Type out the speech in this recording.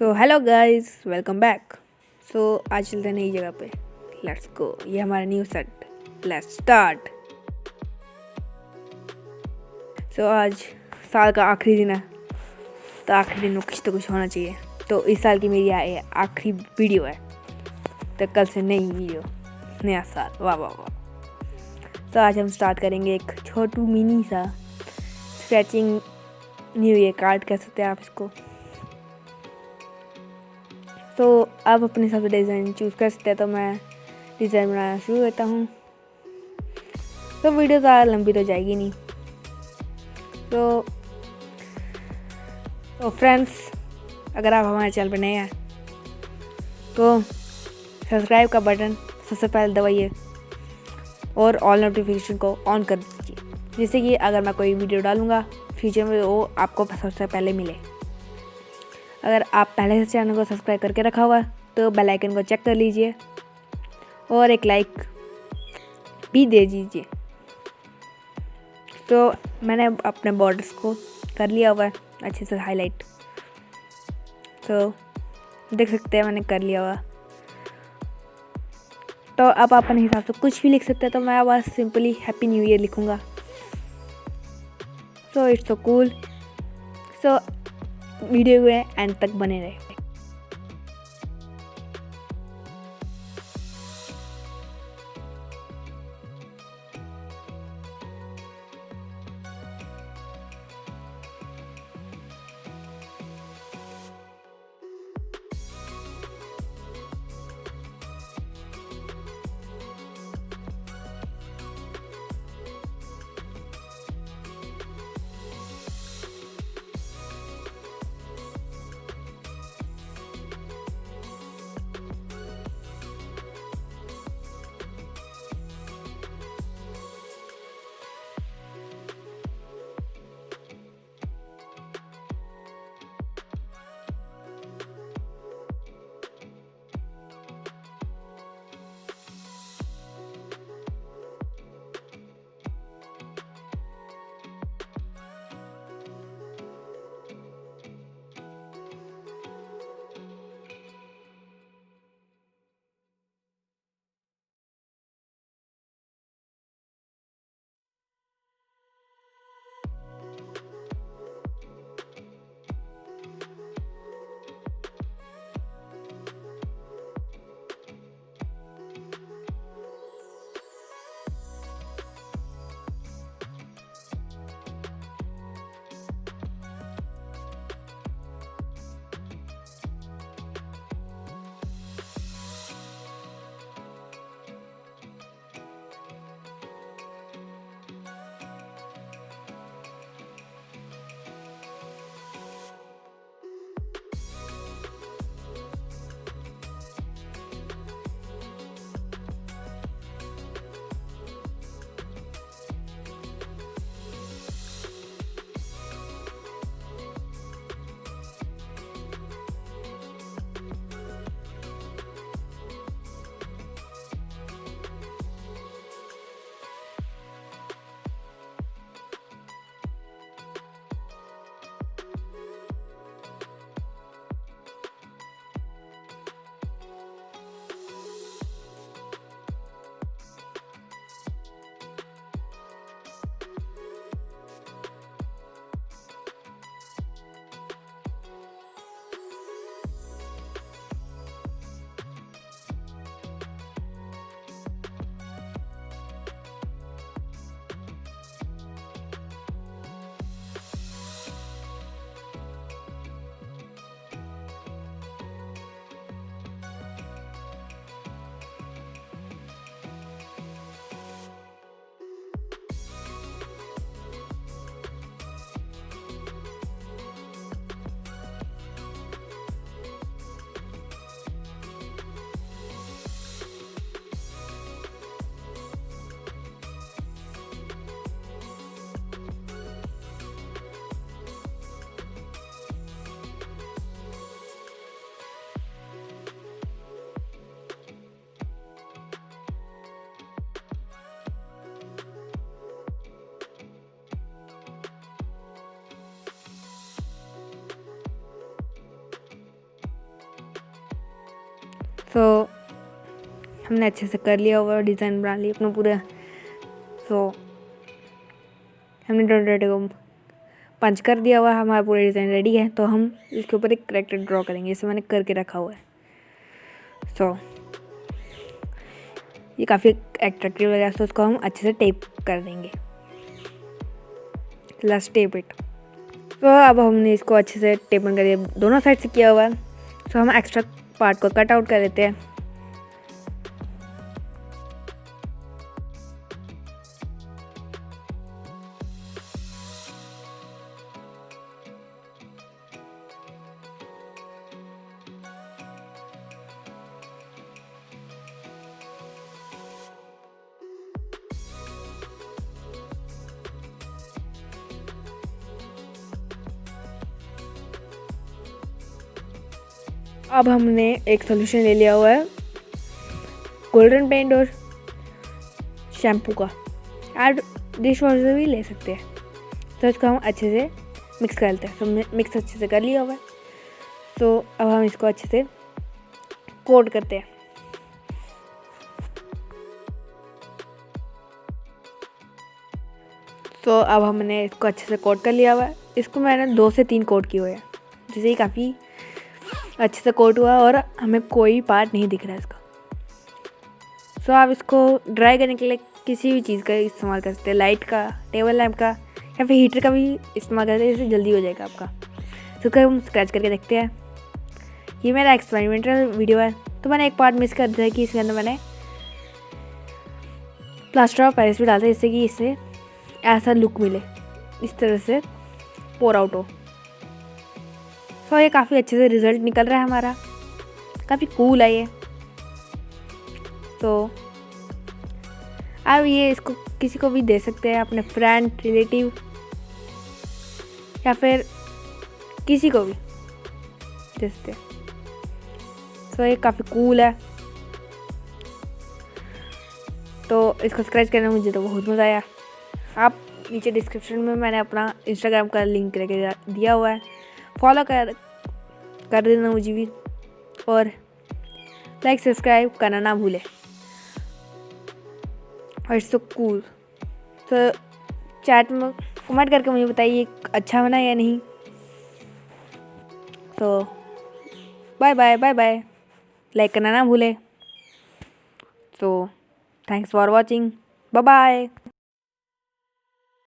So hello guys, welcome back. आज चलते हैं नई जगह पे। Let's go. ये हमारा न्यू सेट। Let's start. आज साल का आखिरी दिन है, तो आखिरी दिन में कुछ तो कुछ होना चाहिए। तो इस साल की मेरी आखिरी वीडियो है, तो कल से नई वीडियो, नया साल। वाह वाह वाह। आज हम स्टार्ट करेंगे एक छोटू मिनी सा स्क्रैचिंग न्यू ईयर कार्ड कह सकते हैं आप इसको। तो आप अपने हिसाब से डिज़ाइन चूज़ कर सकते हैं। तो मैं डिज़ाइन बनाना शुरू करता हूँ। तो वीडियो ज़्यादा लंबी तो जाएगी नहीं। तो फ्रेंड्स, अगर आप हमारे चैनल पर नए हैं तो सब्सक्राइब का बटन सबसे पहले दबाइए और ऑल नोटिफिकेशन को ऑन कर दीजिए, जिससे कि अगर मैं कोई वीडियो डालूँगा फ्यूचर में वो आपको सबसे पहले मिले। अगर आप पहले से चैनल को सब्सक्राइब करके रखा हुआ है तो बेल आइकन को चेक कर लीजिए और एक लाइक भी दे दीजिए। तो मैंने अपने बॉर्डर्स को कर लिया हुआ है अच्छे से हाईलाइट। तो देख सकते हैं मैंने कर लिया हुआ। तो आप अपने हिसाब से कुछ भी लिख सकते हैं। तो मैं बस सिंपली हैप्पी न्यू ईयर लिखूँगा। So it's so cool. So video में एंड तक बने रहे। तो हमने अच्छे से कर लिया हुआ, डिज़ाइन बना लिया अपना पूरा। तो हमने डॉट को पंच कर दिया हुआ, हमारा पूरा डिज़ाइन रेडी है। तो हम इसके ऊपर एक कैरेक्टर ड्रॉ करेंगे, इसे मैंने करके रखा हुआ है। तो ये काफ़ी एट्रैक्टिव लगा, तो उसको हम अच्छे से टेप कर देंगे। Last tape it. तो अब हमने इसको अच्छे से टेप कर दिया, दोनों साइड से किया हुआ है। तो हम एक्स्ट्रा पार्ट को कट आउट कर देते हैं। अब हमने एक सोल्यूशन ले लिया हुआ है गोल्डन पेंट और शैम्पू का, आप डिश वॉशर भी ले सकते हैं। तो इसको हम अच्छे से मिक्स कर लेते हैं। तो मिक्स अच्छे से कर लिया हुआ है। तो अब हम इसको अच्छे से कोट करते हैं। तो अब हमने इसको अच्छे से कोट कर लिया हुआ है। इसको मैंने 2 से 3 कोट किए हुए हैं, जिससे ही काफ़ी अच्छे से कोट हुआ और हमें कोई पार्ट नहीं दिख रहा है इसका। सो आप इसको ड्राई करने के लिए किसी भी चीज़ का इस्तेमाल कर सकते हैं, लाइट का, टेबल लैंप का या फिर हीटर का भी इस्तेमाल करते हैं, इससे जल्दी हो जाएगा आपका। तो कल हम स्क्रैच करके देखते हैं। ये मेरा एक्सपेरिमेंटल वीडियो है। तो मैंने एक पार्ट मिस कर दिया कि इसके अंदर मैंने प्लास्टर ऑफ पेरिस भी डालता है, जिससे कि इससे ऐसा लुक मिले, इस तरह से पोर आउट हो। तो ये काफ़ी अच्छे से रिज़ल्ट निकल रहा है हमारा, काफ़ी कूल है ये। तो आप ये इसको किसी को भी दे सकते हैं, अपने फ्रेंड, रिलेटिव या फिर किसी को भी दे सकते हैं। तो ये काफ़ी कूल है। तो इसको स्क्रैच करने में मुझे तो बहुत मज़ा आया। आप नीचे डिस्क्रिप्शन में मैंने अपना इंस्टाग्राम का लिंक करके दिया हुआ है, फॉलो कर देना मुझे भी, और लाइक सब्सक्राइब करना ना भूलें। और इट्स सो कूल। तो चैट में कमेंट करके मुझे बताइए अच्छा बना या नहीं। तो bye bye bye bye, like करना ना भूलें। तो thanks for watching, bye bye.